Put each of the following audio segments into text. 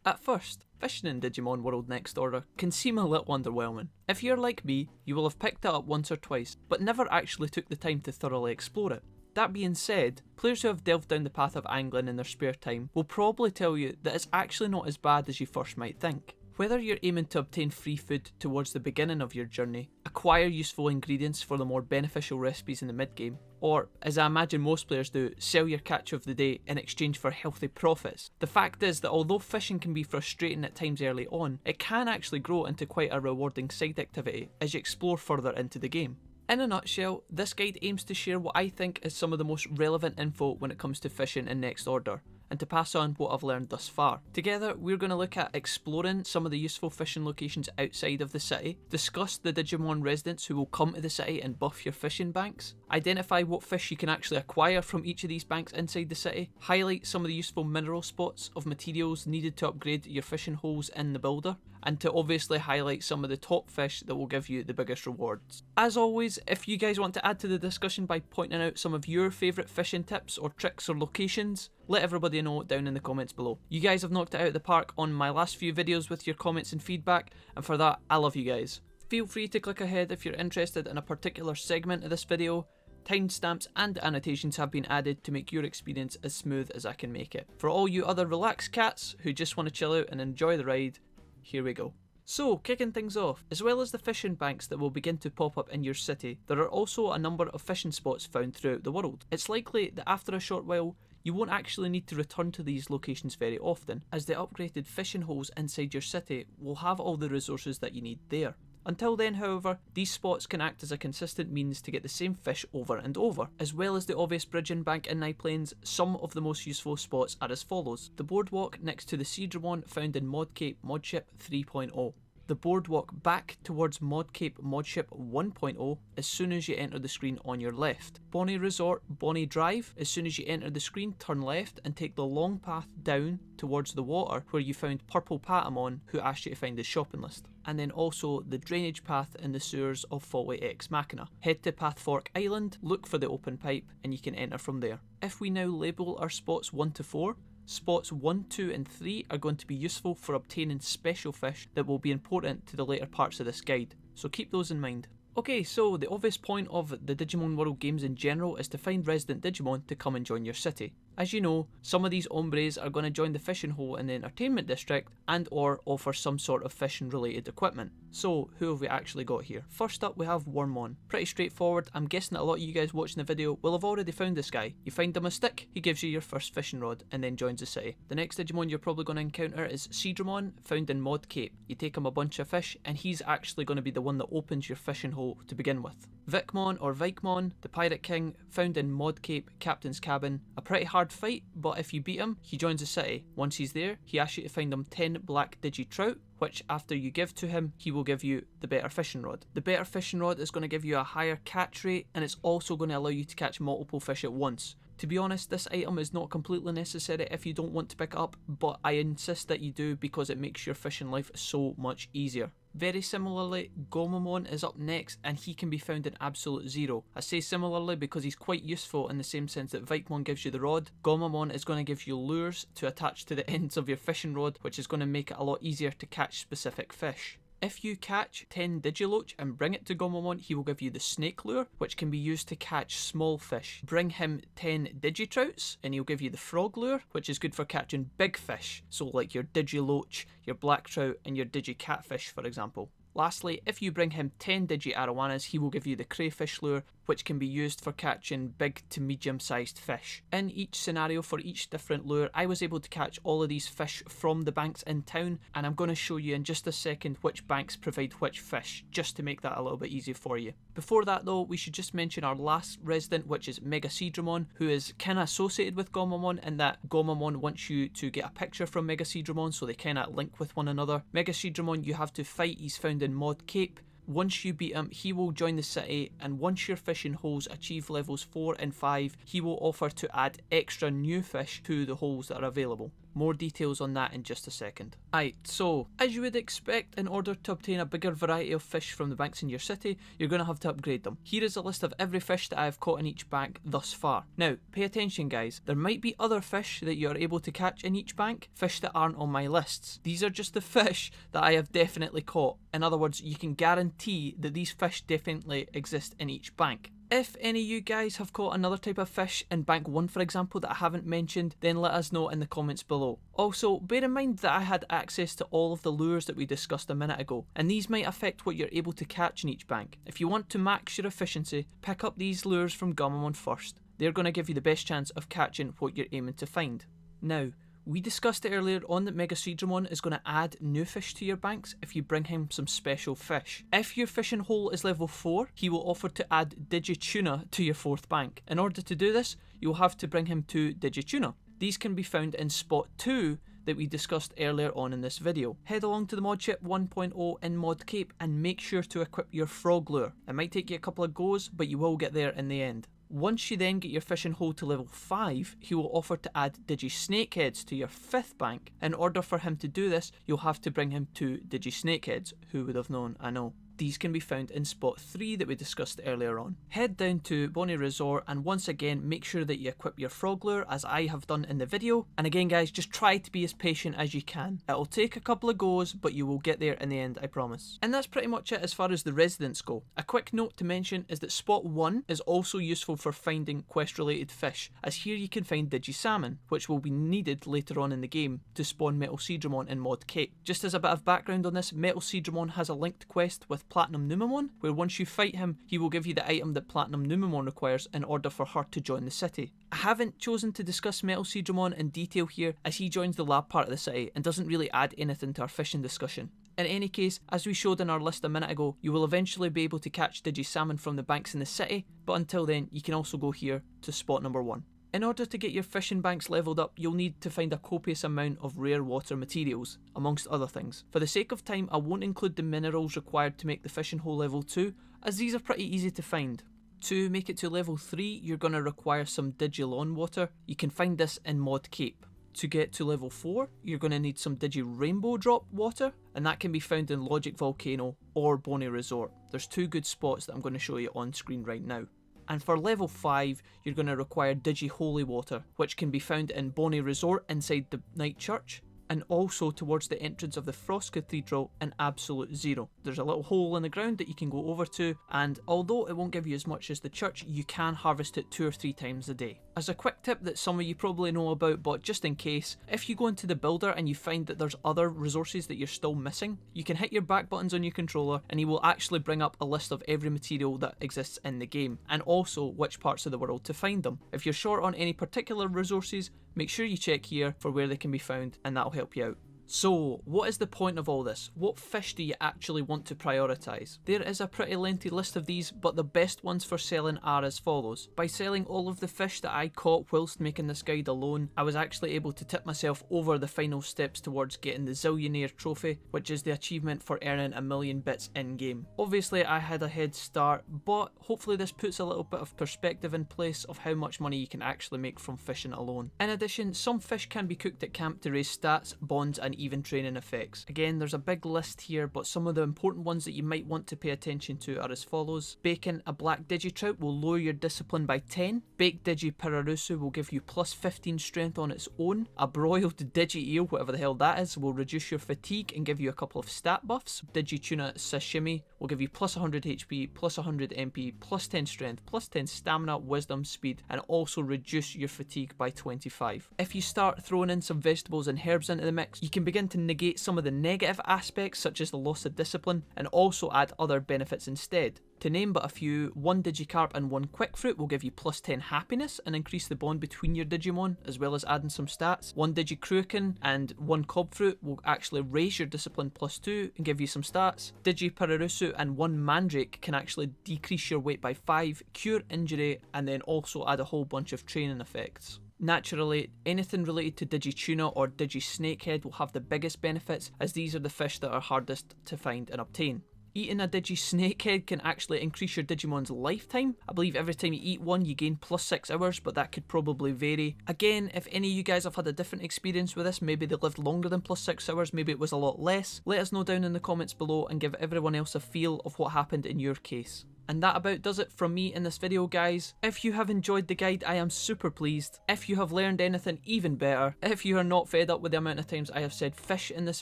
At first, fishing in Digimon World Next Order can seem a little underwhelming. If you're like me, you will have picked it up once or twice, but never actually took the time to thoroughly explore it. That being said, players who have delved down the path of angling in their spare time will probably tell you that it's actually not as bad as you first might think. Whether you're aiming to obtain free food towards the beginning of your journey, acquire useful ingredients for the more beneficial recipes in the mid-game, or, as I imagine most players do, sell your catch of the day in exchange for healthy profits, the fact is that although fishing can be frustrating at times early on, it can actually grow into quite a rewarding side activity as you explore further into the game. In a nutshell, this guide aims to share what I think is some of the most relevant info when it comes to fishing in Next Order, and to pass on what I've learned thus far. Together, we're going to look at exploring some of the useful fishing locations outside of the city, discuss the Digimon residents who will come to the city and buff your fishing banks, identify what fish you can actually acquire from each of these banks inside the city, highlight some of the useful mineral spots of materials needed to upgrade your fishing holes in the builder, and to obviously highlight some of the top fish that will give you the biggest rewards. As always, if you guys want to add to the discussion by pointing out some of your favourite fishing tips or tricks or locations, let everybody know down in the comments below. You guys have knocked it out of the park on my last few videos with your comments and feedback, and for that, I love you guys. Feel free to click ahead if you're interested in a particular segment of this video. Timestamps and annotations have been added to make your experience as smooth as I can make it. For all you other relaxed cats who just want to chill out and enjoy the ride, here we go. So, kicking things off, as well as the fishing banks that will begin to pop up in your city, there are also a number of fishing spots found throughout the world. It's likely that after a short while, you won't actually need to return to these locations very often, as the upgraded fishing holes inside your city will have all the resources that you need there. Until then, however, these spots can act as a consistent means to get the same fish over and over. As well as the obvious bridging bank in Night Plains, some of the most useful spots are as follows. The boardwalk next to the Seadramon found in Mod Cape Modship 3.0. The boardwalk back towards Mod Cape Modship 1.0 as soon as you enter the screen on your left. Bonnie Resort Bonnie Drive, as soon as you enter the screen, turn left and take the long path down towards the water where you found Purple Patamon who asked you to find his shopping list. And then also the drainage path in the sewers of Faulty Ex Machina. Head to Pathfork Island, look for the open pipe, and you can enter from there. If we now label our spots 1 to 4, spots 1, 2 and 3 are going to be useful for obtaining special fish that will be important to the later parts of this guide, so keep those in mind. Okay, so the obvious point of the Digimon World games in general is to find resident Digimon to come and join your city. As you know, some of these hombres are going to join the fishing hole in the entertainment district and or offer some sort of fishing related equipment. So who have we actually got here? First up we have Wormmon. Pretty straightforward. I'm guessing that a lot of you guys watching the video will have already found this guy. You find him a stick, he gives you your first fishing rod and then joins the city. The next Digimon you're probably going to encounter is Seadramon, found in Mod Cape. You take him a bunch of fish and he's actually going to be the one that opens your fishing hole to begin with. Vikmon or Vikmon, the Pirate King, found in Mod Cape Captain's Cabin. A pretty hard fight, but if you beat him, he joins the city. Once he's there, he asks you to find him 10 black Digi Trout, which after you give to him, he will give you the better fishing rod. The better fishing rod is going to give you a higher catch rate, and it's also going to allow you to catch multiple fish at once. To be honest, this item is not completely necessary if you don't want to pick it up, but I insist that you do because it makes your fishing life so much easier. Very similarly, Gomamon is up next and he can be found in Absolute Zero. I say similarly because he's quite useful in the same sense that Vikmon gives you the rod. Gomamon is going to give you lures to attach to the ends of your fishing rod, which is going to make it a lot easier to catch specific fish. If you catch 10 Digiloach and bring it to Gomamon, he will give you the snake lure, which can be used to catch small fish. Bring him 10 Digitrouts and he'll give you the frog lure, which is good for catching big fish, so like your Digiloach, your black trout and your Digi catfish for example. Lastly, if you bring him 10 Digi Arowanas, he will give you the crayfish lure, which can be used for catching big to medium sized fish. In each scenario for each different lure, I was able to catch all of these fish from the banks in town, and I'm going to show you in just a second which banks provide which fish, just to make that a little bit easier for you. Before that though, we should just mention our last resident, which is Mega Seadramon, who is kinda associated with Gomamon in that Gomamon wants you to get a picture from Mega Seadramon, so they kinda link with one another. Mega Seadramon you have to fight, he's found in Mod Cape. Once you beat him, he will join the city, and once your fishing holes achieve levels 4 and 5, he will offer to add extra new fish to the holes that are available. More details on that in just a second. Aight, so as you would expect, in order to obtain a bigger variety of fish from the banks in your city, you're going to have to upgrade them. Here is a list of every fish that I have caught in each bank thus far. Now, pay attention guys, there might be other fish that you're able to catch in each bank, fish that aren't on my lists. These are just the fish that I have definitely caught. In other words, you can guarantee that these fish definitely exist in each bank. If any of you guys have caught another type of fish in bank 1 for example that I haven't mentioned, then let us know in the comments below. Also, bear in mind that I had access to all of the lures that we discussed a minute ago, and these might affect what you're able to catch in each bank. If you want to max your efficiency, pick up these lures from Gumamon first. They're going to give you the best chance of catching what you're aiming to find. Now, we discussed it earlier on that Mega Seadramon is going to add new fish to your banks if you bring him some special fish. If your fishing hole is level 4, he will offer to add Digituna to your 4th bank. In order to do this, you'll have to bring him 2 Digituna. These can be found in spot 2 that we discussed earlier on in this video. Head along to the mod ship 1.0 in Mod Cape and make sure to equip your frog lure. It might take you a couple of goes, but you will get there in the end. Once you then get your fishing hole to level 5, he will offer to add Digi Snakeheads to your 5th bank. In order for him to do this, you'll have to bring him 2 Digi Snakeheads. Who would have known, I know. These can be found in spot 3 that we discussed earlier on. Head down to Bonnie Resort and once again make sure that you equip your frog lure as I have done in the video. And again guys, just try to be as patient as you can. It'll take a couple of goes, but you will get there in the end, I promise. And that's pretty much it as far as the residents go. A quick note to mention is that spot 1 is also useful for finding quest related fish, as here you can find Digisalmon, which will be needed later on in the game to spawn Metal Seadramon in Mod Cape. Just as a bit of background on this, Metal Seadramon has a linked quest with Platinum Numamon, where once you fight him, he will give you the item that Platinum Numamon requires in order for her to join the city. I haven't chosen to discuss Metal Seadramon in detail here, as he joins the lab part of the city and doesn't really add anything to our fishing discussion. In any case, as we showed in our list a minute ago, you will eventually be able to catch Digisalmon from the banks in the city, but until then, you can also go here to spot number 1. In order to get your fishing banks leveled up, you'll need to find a copious amount of rare water materials, amongst other things. For the sake of time, I won't include the minerals required to make the fishing hole level 2, as these are pretty easy to find. To make it to level 3, you're going to require some Digilon water. You can find this in Mod Cape. To get to level 4, you're going to need some Digi Rainbow Drop water, and that can be found in Logic Volcano or Bonnie Resort. There's 2 good spots that I'm going to show you on screen right now. And for level 5, you're going to require Digi Holy Water, which can be found in Bonnie Resort inside the Night Church, and also towards the entrance of the Frost Cathedral in Absolute Zero. There's a little hole in the ground that you can go over to, and although it won't give you as much as the church, you can harvest it 2 or 3 times a day. As a quick tip that some of you probably know about, but just in case, if you go into the builder and you find that there's other resources that you're still missing, you can hit your back buttons on your controller and he will actually bring up a list of every material that exists in the game, and also which parts of the world to find them. If you're short on any particular resources, make sure you check here for where they can be found, and that'll help you out. So, what is the point of all this? What fish do you actually want to prioritise? There is a pretty lengthy list of these, but the best ones for selling are as follows. By selling all of the fish that I caught whilst making this guide alone, I was actually able to tip myself over the final steps towards getting the Zillionaire trophy, which is the achievement for earning 1,000,000 bits in-game. Obviously I had a head start, but hopefully this puts a little bit of perspective in place of how much money you can actually make from fishing alone. In addition, some fish can be cooked at camp to raise stats, bonds and even training effects. Again, there's a big list here, but some of the important ones that you might want to pay attention to are as follows. Baking a black Digitrout will lower your discipline by 10. Baked Digi Pararusu will give you plus 15 strength on its own. A broiled Digi Eel, whatever the hell that is, will reduce your fatigue and give you a couple of stat buffs. Digi Tuna Sashimi will give you plus 100 HP, plus 100 MP, plus 10 strength, plus 10 stamina, wisdom, speed, and also reduce your fatigue by 25. If you start throwing in some vegetables and herbs into the mix, you can begin to negate some of the negative aspects such as the loss of discipline, and also add other benefits instead. To name but a few, 1 Digicarp and 1 Quick Fruit will give you plus 10 happiness and increase the bond between your Digimon, as well as adding some stats. 1 Digicruaken and 1 Cobfruit will actually raise your discipline plus 2 and give you some stats. Digi Pararusu and 1 Mandrake can actually decrease your weight by 5, cure injury, and then also add a whole bunch of training effects. Naturally, anything related to Digituna or Digi Snakehead will have the biggest benefits, as these are the fish that are hardest to find and obtain. Eating a Digi snake head can actually increase your Digimon's lifetime. I believe every time you eat one you gain plus 6 hours, but that could probably vary. Again, if any of you guys have had a different experience with this, maybe they lived longer than plus 6 hours, maybe it was a lot less, let us know down in the comments below and give everyone else a feel of what happened in your case. And that about does it from me in this video, guys. If you have enjoyed the guide, I am super pleased. If you have learned anything, even better. If you are not fed up with the amount of times I have said fish in this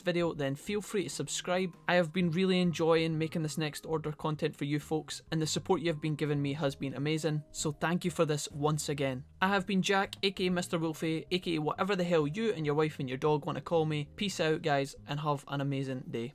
video, then feel free to subscribe. I have been really enjoying making this next order content for you folks, and the support you have been giving me has been amazing, so thank you for this once again. I have been Jack, aka Mr. Wolfie, aka whatever the hell you and your wife and your dog want to call me. Peace out, guys, and have an amazing day.